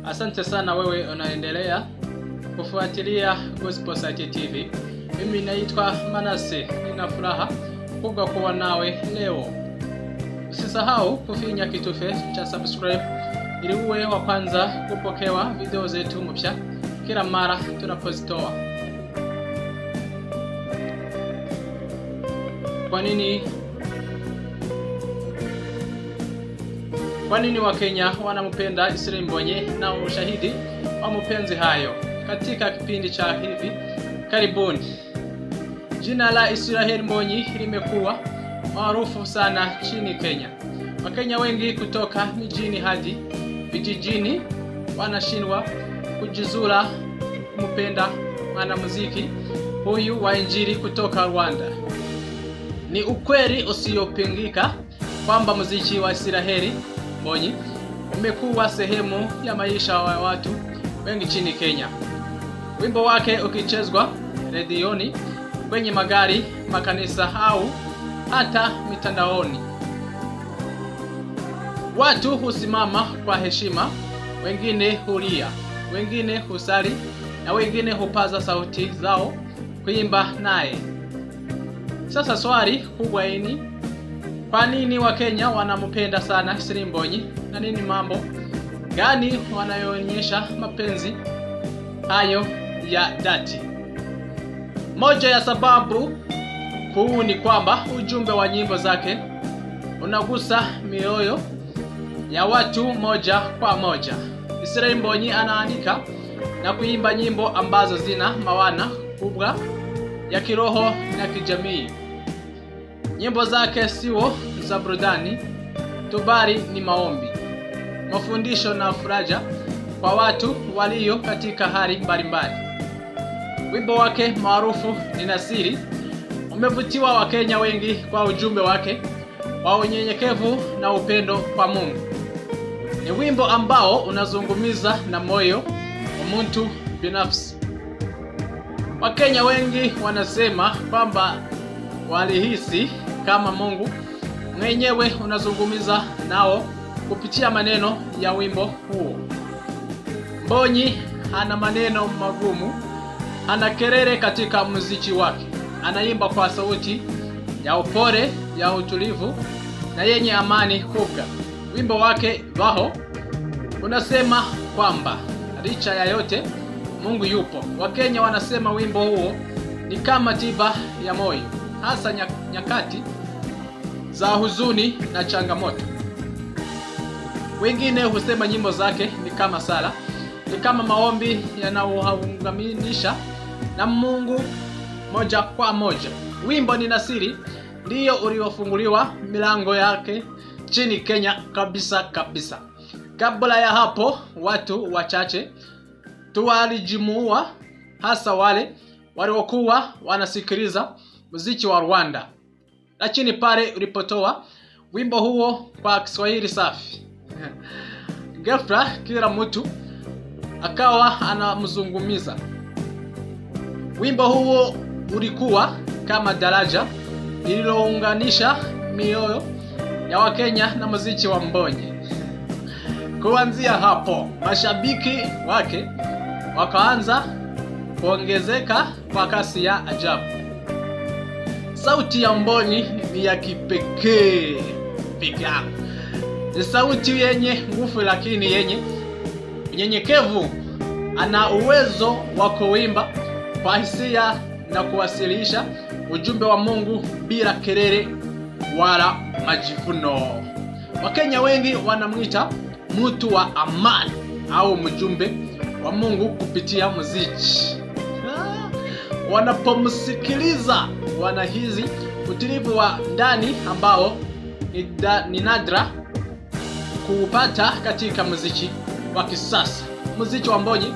Asante sana wewe unaendelea kufuatilia Gospel Site TV. Mimi naitwa Manase. Nina furaha kubwa kuwa nawe leo. Usisahau kufinya kitufe cha subscribe ili uwe wa kwanza kupokewa video zetu mpya kila mara tunapozitoa. Kwa nini Wakenya wanampenda Israel Mbonyi na ushahidi wa mapenzi hayo? Katika kipindi cha hivi karibuni, jina la Israel Mbonyi limekuwa maarufu sana nchini Kenya. Wakenya wengi kutoka mijini hadi vijijini wanashindwa kujizura kumpenda mwanamuziki huyu wa Injili kutoka Rwanda. Ni ukweli usiopingika kwamba muziki wa Israel Mbonyi umekuwa sehemu ya maisha ya watu wengi nchini Kenya. Wimbo wake ukichezwa redioni, kwenye magari, makanisa au hata mitandaoni, watu husimama kwa heshima, wengine hulia, wengine husali na wengine hupaza sauti zao kuimba naye. Sasa swali kubwa ni kwa nini Wakenya wanampenda sana Israel Mbonyi na nini mambo gani wanayoonyesha mapenzi hayo ya dhati? Moja ya sababu kuu ni kwamba ujumbe wa nyimbo zake unagusa mioyo ya watu moja kwa moja. Israel Mbonyi anaandika na kuimba nyimbo ambazo zina maana kubwa ya kiroho na kijamii. Nyimbo zake sio za burudani tu, bali ni maombi, mafundisho na faraja kwa watu walio katika hali mbalimbali. Wimbo wake maarufu ni Nasiri umevutiwa Wakenya wengi kwa ujumbe wake wa unyenyekevu na upendo kwa Mungu. Ni wimbo ambao unazungumza na moyo wa mtu binafsi. Wakenya wengi wanasema kwamba walihisi kama Mungu mwenyewe unazungumza nao kupitia maneno ya wimbo huo. Mbonyi ana maneno magumu, ana kelele katika muziki wake. Anaimba kwa sauti ya upole, ya utulivu na yenye amani kubwa. Wimbo wake Baho unasema kwamba licha ya yote Mungu yupo. Wakenya wanasema wimbo huo ni kama tiba ya moyo, hasa nyakati za huzuni na changamoto. Wengine husema nyimbo zake ni kama sala, ni kama maombi yanayounganisha na Mungu moja kwa moja. Wimbo ni Nasiri ndio uliofunguliwa milango yake nchini Kenya kabisa. Kabla ya hapo watu wachache tu walijimua, hasa wale waliokuwa wanasikiliza muziki wa Rwanda. Lakini pale ulipotoa wimbo huo kwa Kiswahili safi, ghafla kila mtu akawa anamzungumza. Wimbo huo ulikuwa kama daraja lililounganisha mioyo ya Wakenya na muziki wa Mbonyi. Kuanzia hapo mashabiki wake wakaanza kuongezeka kwa kasi ya ajabu. Sauti ya Mbonyi ni ya kipekee pia. Ni sauti yenye nguvu lakini yenye unyenyekevu. Ana uwezo wa kuimba kwa hisia na kuwasilisha ujumbe wa Mungu bila kelele wala majivuno. Wakenya wengi wanamwita mtu wa amani au mjumbe wa Mungu kupitia muziki. Wanapomsikiliza wanahisi utulivu wa ndani ambao ni nadra kuupata katika muziki wa kisasa. Muziki wa Mbonyi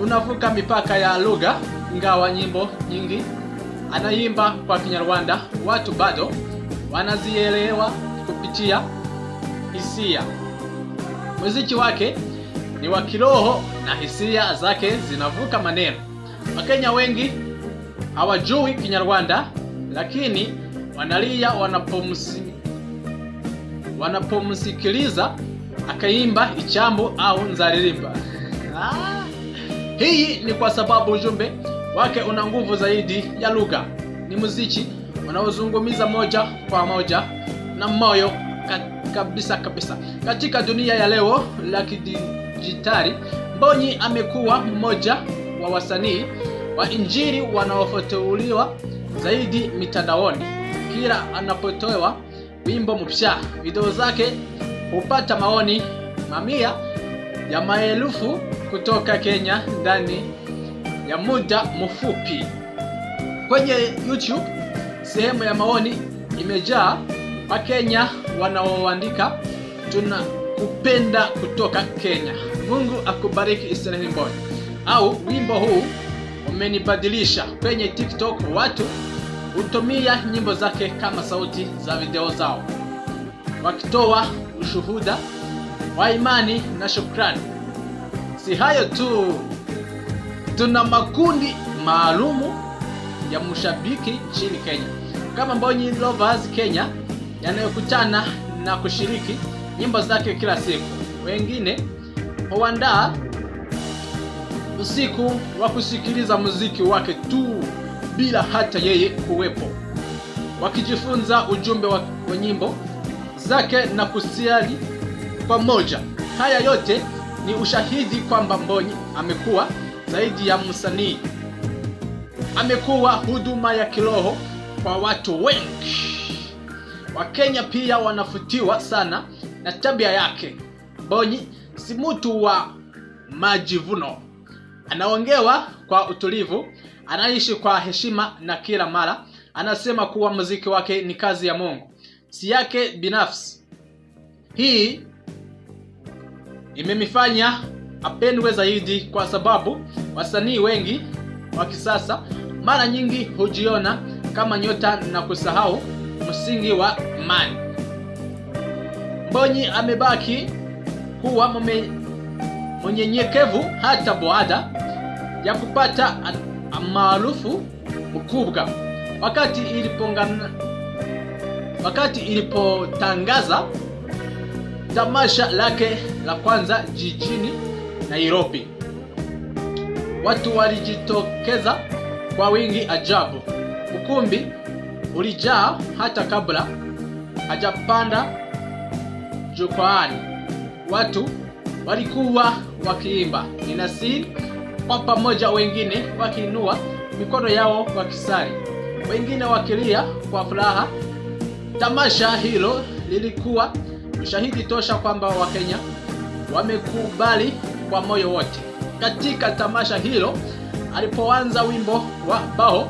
unavuka mipaka ya lugha, ingawa nyimbo nyingi anaimba kwa Kinyarwanda, watu bado wanazielewa kupitia hisia. Muziki wake ni wa kiroho na hisia zake zinavuka maneno. Wakenya wengi hawajui Kinyarwanda, lakini wanalia wanapomsikiliza akaimba ichambo au nzaririmba. Hii ni kwa sababu ujumbe wake una nguvu zaidi ya lugha. Ni muziki unaozungumza moja kwa moja na moyo kabisa. Katika dunia ya leo la kidijitali, Mbonyi amekuwa mmoja wa wasanii wa injili wanaofuatiliwa zaidi mitandaoni. Kila anapotoa wimbo mpya, video zake hupata maoni mamia ya maelfu kutoka Kenya ndani ya muda mfupi. Kwenye YouTube, sehemu ya maoni imejaa Wakenya wanaoandika tunakupenda kutoka Kenya, Mungu akubariki Israel Mbonyi, au wimbo huu umenibadilisha. Kwenye TikTok watu hutumia nyimbo zake kama sauti za video zao, wakitoa ushuhuda wa imani na shukrani. Si hayo tu, tuna makundi maalumu ya mashabiki nchini Kenya kama Mbonyi Lovers Kenya yanayokutana na kushiriki nyimbo zake kila siku. Wengine huandaa usiku wa kusikiliza muziki wake tu bila hata yeye kuwepo, wakijifunza ujumbe wa nyimbo zake na kusali pamoja. Haya yote ni ushahidi kwamba Mbonyi amekuwa zaidi ya msanii. Amekuwa huduma ya kiroho kwa watu wengi. Wakenya pia wanafutiwa sana na tabia yake. Mbonyi si mtu wa majivuno. Anaongewa kwa utulivu, anaishi kwa heshima, na kila mara anasema kuwa muziki wake ni kazi ya Mungu, si yake binafsi. Hii imemfanya apendwe zaidi kwa sababu wasanii wengi wa kisasa mara nyingi hujiona kama nyota na kusahau msingi wa imani. Mbonyi amebaki kuwa mnyenyekevu hata baada ya kupata maarufu mkubwa. Wakati ilipotangaza tamasha lake la kwanza jijini Nairobi, watu walijitokeza kwa wingi ajabu. Ukumbi ulijaa hata kabla hajapanda jukwaani. Watu walikuwa wakiimba ninasiri kwa pamoja, wengine wakiinua mikono yao wakisali, wengine wakilia kwa furaha. Tamasha hilo lilikuwa ushahidi tosha kwamba Wakenya wamekubali kwa moyo wote. Katika tamasha hilo alipoanza wimbo wa bao,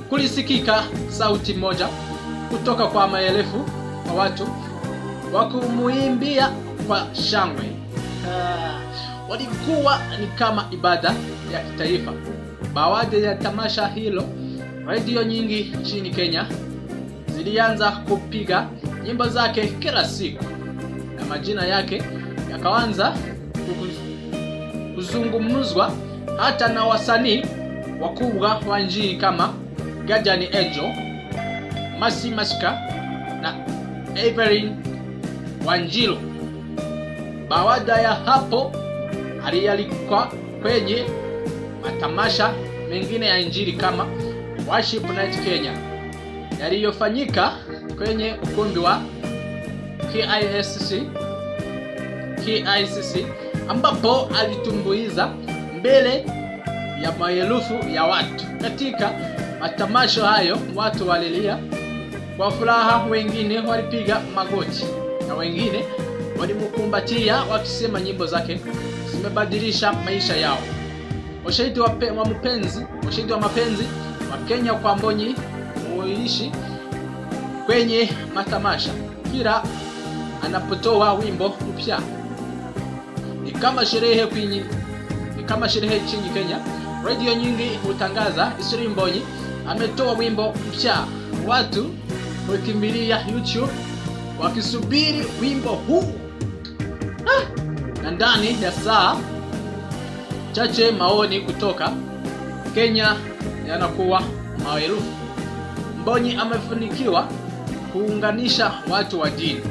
kulisikika sauti moja kutoka kwa maelfu wa watu wakumuimbia kwa shangwe. Walikuwa ni kama ibada ya kitaifa. Baada ya tamasha hilo, radio nyingi nchini Kenya zilianza kupiga nyimbo zake kila siku, na majina yake yakaanza kuzungumzwa hata na wasanii wakubwa wa injili kama Guardian Angel, Mercy Masika na Evelyn Wanjiru. Baada ya hapo alialikwa kwenye matamasha mengine ya injili kama Worship Night Kenya yaliyofanyika kwenye ukumbi wa KICC, ambapo alitumbuiza mbele ya maelfu ya watu. Katika matamasha hayo watu walilia kwa furaha, wengine walipiga magoti na wengine walimkumbatia wakisema nyimbo zake zimebadilisha maisha yao. Ushahidi wa mapenzi wa Kenya kwa Mbonyi huishi kwenye matamasha. Kila anapotoa wimbo mpya ni kama sherehe nchini Kenya. Radio nyingi hutangaza Israel Mbonyi ametoa wimbo mpya. Watu hukimbilia YouTube wakisubiri wimbo huu, na ndani ya saa chache maoni kutoka Kenya yanakuwa maelfu. Mbonyi amefanikiwa kuunganisha watu wa dini,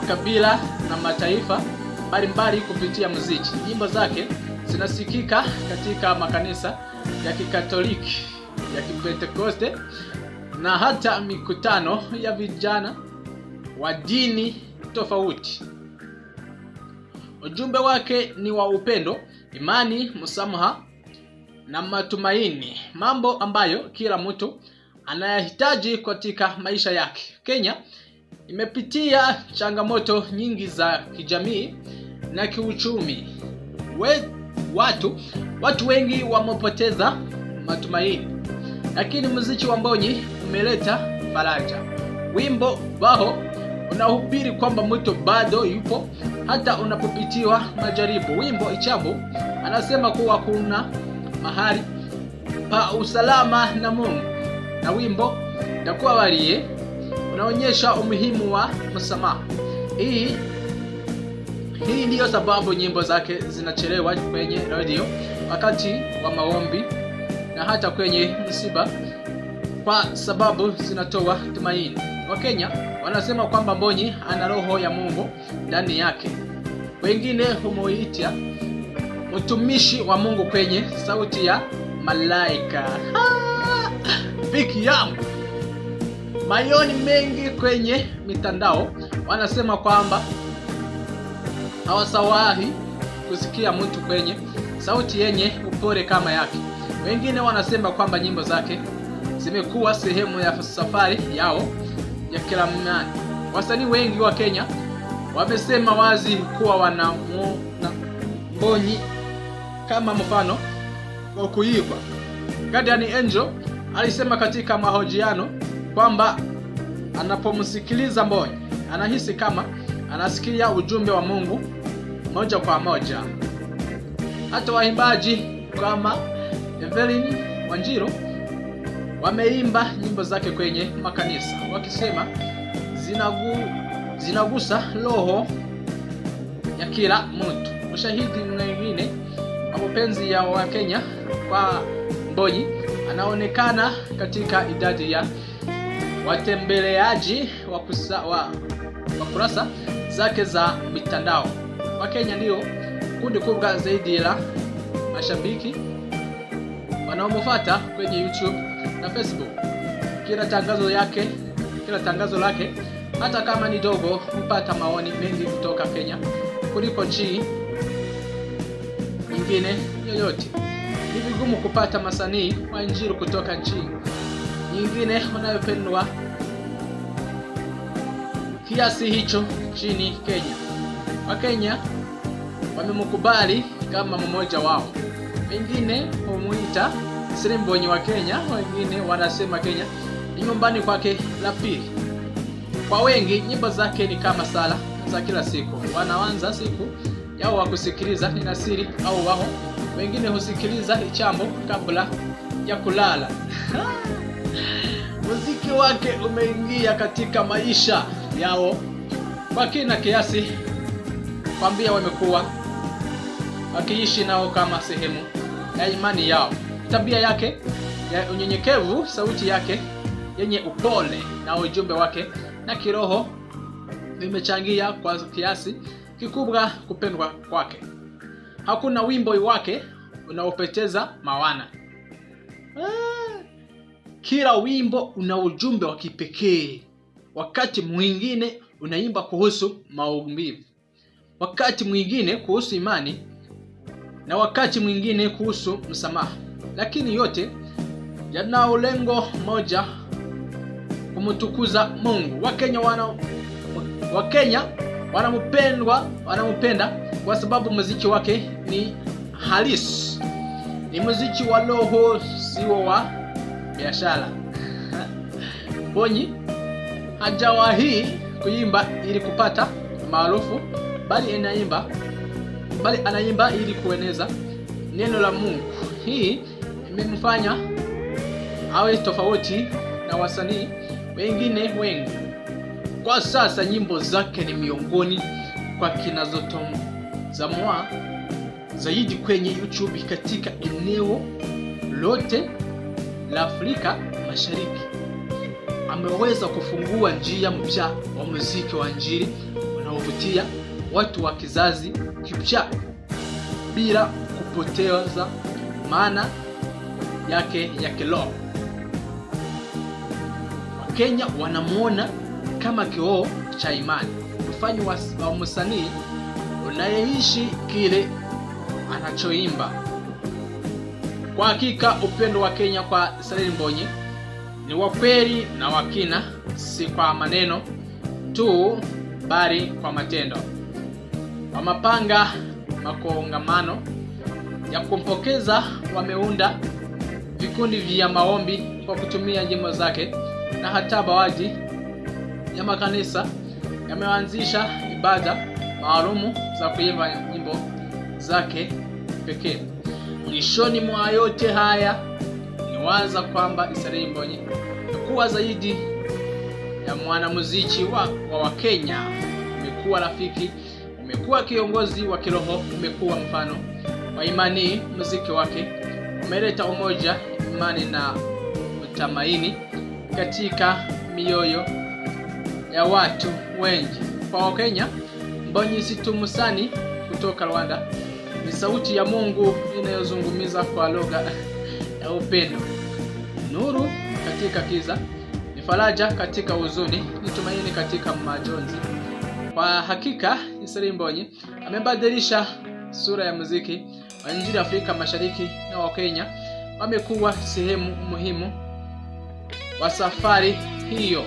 makabila na mataifa mbalimbali kupitia muziki. Nyimbo zake zinasikika katika makanisa ya Kikatoliki, ya Kipentekoste na hata mikutano ya vijana wa dini tofauti. Ujumbe wake ni wa upendo, imani, msamaha na matumaini, mambo ambayo kila mtu anayahitaji katika maisha yake. Kenya imepitia changamoto nyingi za kijamii na kiuchumi. Watu wengi wamepoteza matumaini, lakini muziki wa Mbonyi umeleta faraja. Wimbo wao unahubiri kwamba mtu bado yupo hata unapopitiwa majaribu. Wimbo Ichambu anasema kuwa kuna mahali pa usalama na Mungu, na wimbo Ndakuwa Walie unaonyesha umuhimu wa msamaha. Hii ndiyo sababu nyimbo zake zinachelewa kwenye radio wakati wa maombi na hata kwenye msiba, kwa sababu zinatoa tumaini. Wakenya wanasema kwamba Mbonyi ana roho ya Mungu ndani yake. Wengine humuita mtumishi wa Mungu kwenye sauti ya malaika. Piki yangu. Mayoni mengi kwenye mitandao wanasema kwamba hawasawahi kusikia mtu kwenye sauti yenye upole kama yake. Wengine wanasema kwamba nyimbo zake zimekuwa sehemu ya safari yao ya kila mnani. Wasanii wengi wa Kenya wamesema wazi kuwa wanamuona Mbonyi kama mfano wa kuigwa. Guardian Angel alisema katika mahojiano kwamba anapomsikiliza Mbonyi anahisi kama anasikia ujumbe wa Mungu moja kwa moja. Hata waimbaji kama Evelyn Wanjiru wameimba nyimbo zake kwenye makanisa wakisema zinagusa roho ya kila mtu. Ushahidi mwingine wa mapenzi ya Wakenya kwa Mbonyi anaonekana katika idadi ya watembeleaji wa kurasa zake za mitandao. Wakenya ndio kundi kubwa zaidi la mashabiki wanaomfuata kwenye YouTube na Facebook. Kila tangazo lake hata kama ni dogo hupata maoni mengi kutoka Kenya kuliko nchi nyingine yoyote. Ni vigumu kupata masanii wa injili kutoka nchi nyingine wanayopendwa kiasi hicho nchini Kenya. Wakenya wamemkubali kama mmoja wao. Wengine humuita Mbonyi wa Kenya, wengine wanasema Kenya ni nyumbani kwake la pili. Kwa wengi nyimbo zake ni kama sala za kila siku. Wanaanza siku yao wa kusikiliza ni siri au wao. Wengine husikiliza Ichambu kabla ya kulala. Muziki wake umeingia katika maisha yao kwa kina kiasi kwambia wamekuwa wakiishi nao kama sehemu ya imani yao. Tabia yake ya unyenyekevu, sauti yake yenye upole na ujumbe wake na kiroho vimechangia kwa kiasi kikubwa kupendwa kwake. Hakuna wimbo wake unaopoteza maana. Kila wimbo una ujumbe wa kipekee. Wakati mwingine unaimba kuhusu maumivu, wakati mwingine kuhusu imani, na wakati mwingine kuhusu msamaha. Lakini yote yana lengo moja, kumtukuza Mungu. Wakenya wanampenda kwa sababu muziki wake ni halisi. Ni muziki wa roho, sio wa biashara. Mbonyi hajawahi kuimba ili kupata maarufu, bali anaimba ili kueneza neno la Mungu. Hii imemfanya awe tofauti na wasanii wengine wengi. Kwa sasa nyimbo zake ni miongoni kwa kinazotazamwa zaidi kwenye YouTube katika eneo lote la Afrika Mashariki. ameweza kufungua njia mpya wa muziki wa Injili unaovutia watu wa kizazi kipya bila kupoteza maana yake ya kiroho. Wakenya wanamuona kama kioo cha imani, mfano wa msanii unayeishi kile anachoimba. Kwa hakika upendo wa Kenya kwa Israel Mbonyi ni wa kweli na wa kina, si kwa maneno tu bali kwa matendo. Wamapanga makongamano ya kumpokeza, wameunda vikundi vya maombi kwa kutumia nyimbo zake, na hata baadhi ya makanisa yameanzisha ibada maalumu za kuimba nyimbo zake pekee. Mwishoni mwa yote haya ni waza kwamba Israel Mbonyi amekuwa zaidi ya mwanamuziki wa Kenya. Amekuwa rafiki, amekuwa kiongozi wa kiroho, amekuwa mfano wa imani. Muziki wake umeleta umoja, imani na utamaini katika mioyo ya watu wengi. Kwa Wakenya, Mbonyi si tu msanii kutoka Rwanda, ni sauti ya Mungu inayozungumza kwa lugha ya upendo. Nuru katika giza, ni faraja katika huzuni, ni tumaini katika majonzi. Kwa hakika Israel Mbonyi amebadilisha sura ya muziki wa Injili Afrika Mashariki, na Wakenya wamekuwa sehemu muhimu wa safari hiyo.